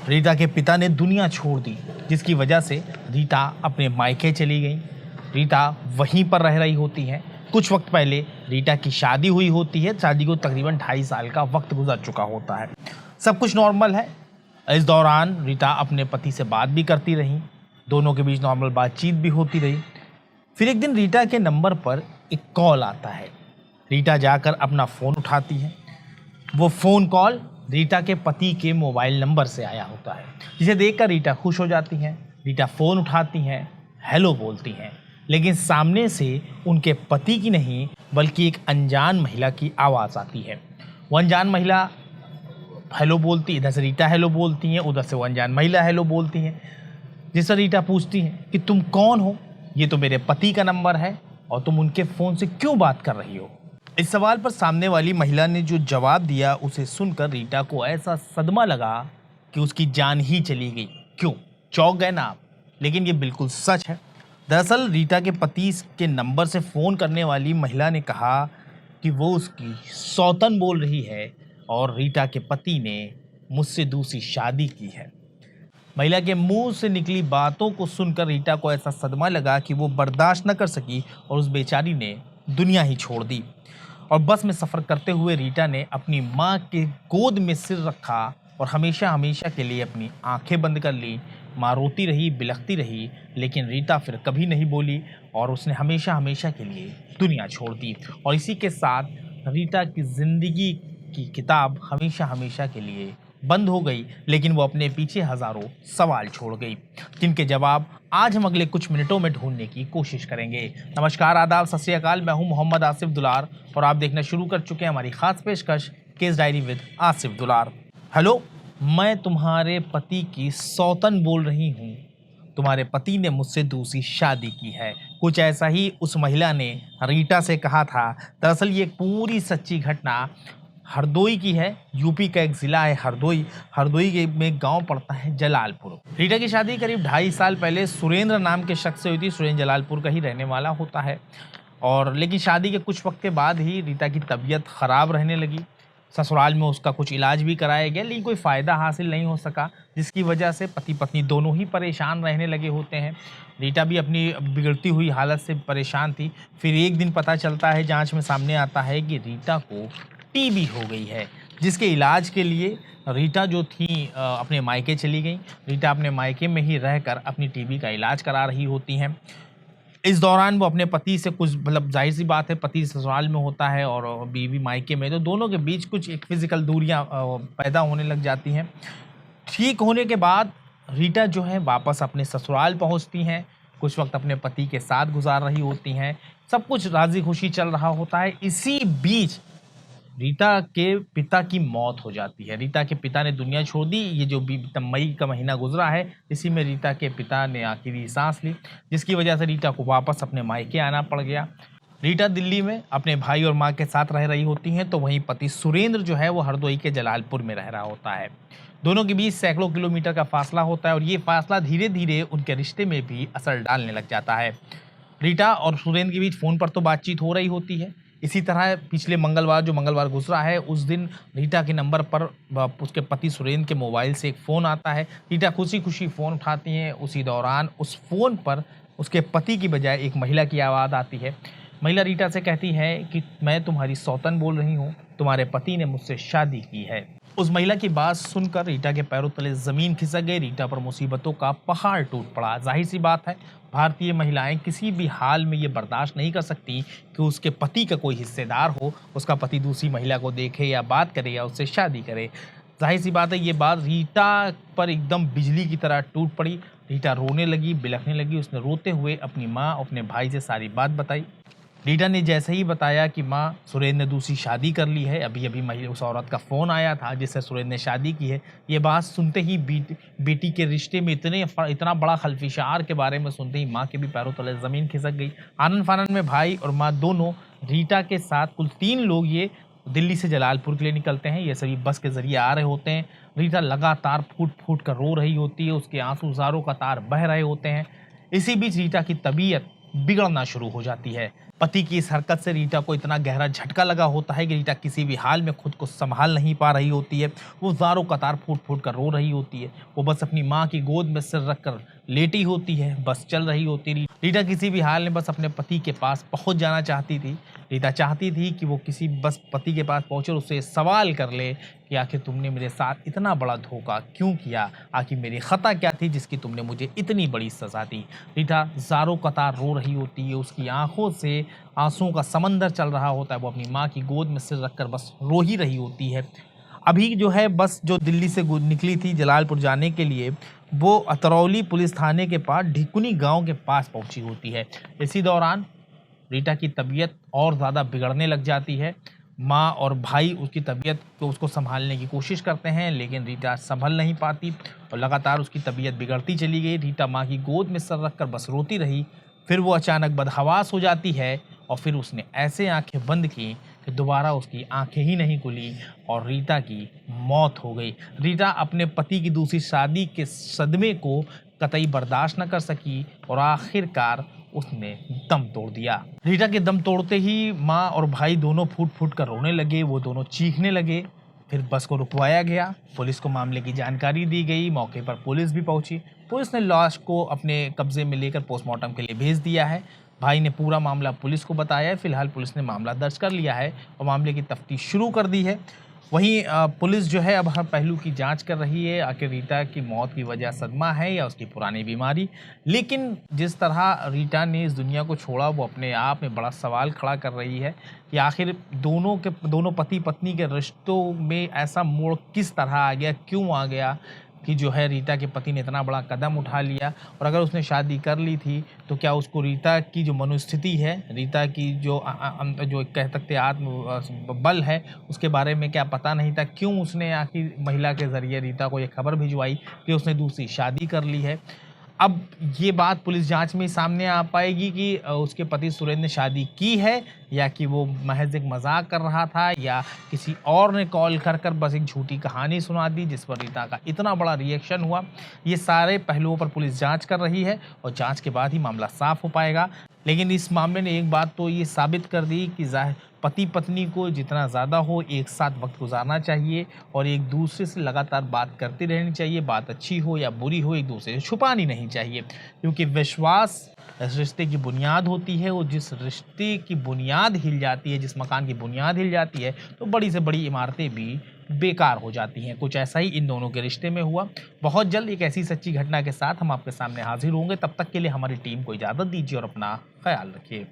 रीटा के पिता ने दुनिया छोड़ दी, जिसकी वजह से रीटा अपने मायके चली गई। रीटा वहीं पर रह रही होती है। कुछ वक्त पहले रीटा की शादी हुई होती है। शादी को तकरीबन 2.5 साल का वक्त गुजर चुका होता है। सब कुछ नॉर्मल है। इस दौरान रीटा अपने पति से बात भी करती रही, दोनों के बीच नॉर्मल बातचीत भी होती रही। फिर एक दिन रीटा के नंबर पर एक कॉल आता है। रीटा जाकर अपना फ़ोन उठाती है। वो फ़ोन कॉल रीटा के पति के मोबाइल नंबर से आया होता है, जिसे देखकर रीटा खुश हो जाती हैं। रीटा फ़ोन उठाती हैं, हेलो बोलती हैं, लेकिन सामने से उनके पति की नहीं बल्कि एक अनजान महिला की आवाज़ आती है। वो अनजान महिला हेलो बोलती, इधर से रीटा हेलो बोलती हैं, उधर से वो अनजान महिला हेलो बोलती हैं, जिससे रीटा पूछती हैं कि तुम कौन हो? ये तो मेरे पति का नंबर है और तुम उनके फ़ोन से क्यों बात कर रही हो? इस सवाल पर सामने वाली महिला ने जो जवाब दिया, उसे सुनकर रीटा को ऐसा सदमा लगा कि उसकी जान ही चली गई। क्यों? चौंक गए ना आप? लेकिन ये बिल्कुल सच है। दरअसल रीटा के पति के नंबर से फ़ोन करने वाली महिला ने कहा कि वो उसकी सौतन बोल रही है और रीटा के पति ने मुझसे दूसरी शादी की है। महिला के मुंह से निकली बातों को सुनकर रीटा को ऐसा सदमा लगा कि वो बर्दाश्त न कर सकी और उस बेचारी ने दुनिया ही छोड़ दी। और बस में सफ़र करते हुए रीटा ने अपनी माँ के गोद में सिर रखा और हमेशा हमेशा के लिए अपनी आंखें बंद कर ली। माँ रोती रही, बिलखती रही, लेकिन रीटा फिर कभी नहीं बोली और उसने हमेशा हमेशा के लिए दुनिया छोड़ दी। और इसी के साथ रीटा की ज़िंदगी की किताब हमेशा हमेशा के लिए बंद हो गई, लेकिन वो अपने पीछे हज़ारों सवाल छोड़ गई, जिनके जवाब आज हम अगले कुछ मिनटों में ढूंढने की कोशिश करेंगे। नमस्कार, आदाब, सत श्री अकाल। मैं हूं मोहम्मद आसिफ दुलार और आप देखना शुरू कर चुके हैं हमारी खास पेशकश केस डायरी विद आसिफ दुलार। हेलो, मैं तुम्हारे पति की सौतन बोल रही हूँ। तुम्हारे पति ने मुझसे दूसरी शादी की है। कुछ ऐसा ही उस महिला ने रीटा से कहा था। दरअसल ये पूरी सच्ची घटना हरदोई की है। यूपी का एक ज़िला है हरदोई। हरदोई में गांव पड़ता है जलालपुर। रीटा की शादी करीब 2.5 साल पहले सुरेंद्र नाम के शख्स से हुई थी। सुरेंद्र जलालपुर का ही रहने वाला होता है। और लेकिन शादी के कुछ वक्त के बाद ही रीटा की तबीयत ख़राब रहने लगी। ससुराल में उसका कुछ इलाज भी कराया गया, लेकिन कोई फ़ायदा हासिल नहीं हो सका, जिसकी वजह से पति पत्नी दोनों ही परेशान रहने लगे होते हैं। रीटा भी अपनी बिगड़ती हुई हालत से परेशान थी। फिर एक दिन पता चलता है, जांच में सामने आता है कि रीटा को टीबी हो गई है, जिसके इलाज के लिए रीटा जो थी अपने मायके चली गई। रीटा अपने मायके में ही रहकर अपनी टीबी का इलाज करा रही होती हैं। इस दौरान वो अपने पति से कुछ, मतलब जाहिर सी बात है, पति ससुराल में होता है और बीवी मायके में, तो दोनों के बीच कुछ एक फिजिकल दूरियां पैदा होने लग जाती हैं। ठीक होने के बाद रीटा जो है वापस अपने ससुराल पहुंचती हैं। कुछ वक्त अपने पति के साथ गुजार रही होती हैं। सब कुछ राजी खुशी चल रहा होता है। इसी बीच रीटा के पिता की मौत हो जाती है। रीटा के पिता ने दुनिया छोड़ दी। ये जो मई का महीना गुजरा है, इसी में रीटा के पिता ने आखिरी सांस ली, जिसकी वजह से रीटा को वापस अपने मायके आना पड़ गया। रीटा दिल्ली में अपने भाई और माँ के साथ रह रही होती हैं, तो वहीं पति सुरेंद्र जो है वो हरदोई के जलालपुर में रह रहा होता है। दोनों के बीच सैकड़ों किलोमीटर का फासला होता है और ये फासला धीरे धीरे उनके रिश्ते में भी असर डालने लग जाता है। रीटा और सुरेंद्र के बीच फ़ोन पर तो बातचीत हो रही होती है। इसी तरह पिछले मंगलवार, जो मंगलवार गुजरा है, उस दिन रीटा के नंबर पर उसके पति सुरेंद्र के मोबाइल से एक फ़ोन आता है। रीटा खुशी खुशी फ़ोन उठाती हैं। उसी दौरान उस फ़ोन पर उसके पति की बजाय एक महिला की आवाज़ आती है। महिला रीटा से कहती है कि मैं तुम्हारी सौतन बोल रही हूँ, तुम्हारे पति ने मुझसे शादी की है। उस महिला की बात सुनकर रीटा के पैरों तले ज़मीन खिसक गई। रीटा पर मुसीबतों का पहाड़ टूट पड़ा। जाहिर सी बात है, भारतीय महिलाएं किसी भी हाल में ये बर्दाश्त नहीं कर सकती कि उसके पति का कोई हिस्सेदार हो, उसका पति दूसरी महिला को देखे या बात करे या उससे शादी करे। जाहिर सी बात है, ये बात रीटा पर एकदम बिजली की तरह टूट पड़ी। रीटा रोने लगी, बिलखने लगी। उसने रोते हुए अपनी माँ, अपने भाई से सारी बात बताई। रीटा ने जैसे ही बताया कि माँ, सुरेंद्र ने दूसरी शादी कर ली है, अभी अभी महिला उस औरत का फ़ोन आया था जिससे सुरेंद्र ने शादी की है। ये बात सुनते ही बेटी के रिश्ते में इतना बड़ा खलफिशार के बारे में सुनते ही माँ के भी पैरों तले ज़मीन खिसक गई। आनन फानन में भाई और माँ दोनों रीटा के साथ कुल 3 लोग ये दिल्ली से जलालपुर के लिए निकलते हैं। ये सभी बस के ज़रिए आ रहे होते हैं। रीटा लगातार फूट फूट कर रो रही होती है। उसके आंसू ज़ारों का तार बह रहे होते हैं। इसी बीच रीटा की तबीयत बिगड़ना शुरू हो जाती है। पति की इस हरकत से रीटा को इतना गहरा झटका लगा होता है कि रीटा किसी भी हाल में खुद को संभाल नहीं पा रही होती है। वो ज़ारों कतार फूट-फूट कर रो रही होती है। वो बस अपनी माँ की गोद में सिर रखकर लेटी होती है, बस चल रही होती है। रीटा किसी भी हाल में बस अपने पति के पास पहुँच जाना चाहती थी। रीटा चाहती थी कि वो किसी बस पति के पास पहुँचे और उससे सवाल कर ले कि आखिर तुमने मेरे साथ इतना बड़ा धोखा क्यों किया? आखिर मेरी खता क्या थी जिसकी तुमने मुझे इतनी बड़ी सज़ा दी? रीटा ज़ारों कतार रो रही होती है, उसकी आँखों से आँसुओं का समंदर चल रहा होता है। वो अपनी माँ की गोद में सिर रखकर बस रो ही रही होती है। अभी जो है बस जो दिल्ली से निकली थी जलालपुर जाने के लिए, वो अतरौली पुलिस थाने के पास ढिकुनी गाँव के पास पहुँची होती है। इसी दौरान रीटा की तबीयत और ज़्यादा बिगड़ने लग जाती है। माँ और भाई उसकी तबीयत को उसको सँभालने की कोशिश करते हैं, लेकिन रीटा सँभल नहीं पाती और लगातार उसकी तबीयत बिगड़ती चली गई। रीटा माँ की गोद में सर रखकर बस रोती रही। फिर वो अचानक बदहवास हो जाती है और फिर उसने ऐसे आँखें बंद की कि दोबारा उसकी आँखें ही नहीं खुली और रीटा की मौत हो गई। रीटा अपने पति की दूसरी शादी के सदमे को कतई बर्दाश्त न कर सकी और आखिरकार उसने दम तोड़ दिया। रीटा के दम तोड़ते ही माँ और भाई दोनों फूट-फूट कर रोने लगे, वो दोनों चीखने लगे। फिर बस को रुकवाया गया, पुलिस को मामले की जानकारी दी गई, मौके पर पुलिस भी पहुंची। पुलिस ने लाश को अपने कब्जे में लेकर पोस्टमार्टम के लिए भेज दिया है। भाई ने पूरा मामला पुलिस को बताया है। फिलहाल पुलिस ने मामला दर्ज कर लिया है और मामले की तफ्तीश शुरू कर दी है। वहीं पुलिस जो है अब हर पहलू की जांच कर रही है, आखिर रीटा की मौत की वजह सदमा है या उसकी पुरानी बीमारी। लेकिन जिस तरह रीटा ने इस दुनिया को छोड़ा, वो अपने आप में बड़ा सवाल खड़ा कर रही है कि आखिर दोनों पति पत्नी के रिश्तों में ऐसा मोड़ किस तरह आ गया, क्यों आ गया कि जो है रीटा के पति ने इतना बड़ा कदम उठा लिया। और अगर उसने शादी कर ली थी तो क्या उसको रीटा की जो मनोस्थिति है, रीटा की जो जो कह सकते आत्म बल है, उसके बारे में क्या पता नहीं था? क्यों उसने आखिर महिला के ज़रिए रीटा को ये खबर भिजवाई कि उसने दूसरी शादी कर ली है? अब ये बात पुलिस जांच में सामने आ पाएगी कि उसके पति सुरेंद्र ने शादी की है या कि वो महज एक मजाक कर रहा था या किसी और ने कॉल कर कर बस एक झूठी कहानी सुना दी जिस पर रीटा का इतना बड़ा रिएक्शन हुआ। ये सारे पहलुओं पर पुलिस जांच कर रही है और जांच के बाद ही मामला साफ हो पाएगा। लेकिन इस मामले ने एक बात तो ये साबित कर दी कि पति पत्नी को जितना ज़्यादा हो एक साथ वक्त गुजारना चाहिए और एक दूसरे से लगातार बात करती रहनी चाहिए। बात अच्छी हो या बुरी हो, एक दूसरे से छुपानी नहीं चाहिए, क्योंकि विश्वास इस रिश्ते की बुनियाद होती है। और जिस रिश्ते की बुनियाद हिल जाती है, जिस मकान की बुनियाद हिल जाती है, तो बड़ी से बड़ी इमारतें भी बेकार हो जाती हैं। कुछ ऐसा ही इन दोनों के रिश्ते में हुआ। बहुत जल्द एक ऐसी सच्ची घटना के साथ हम आपके सामने हाजिर होंगे। तब तक के लिए हमारी टीम को इजाज़त दीजिए और अपना ख्याल रखिए।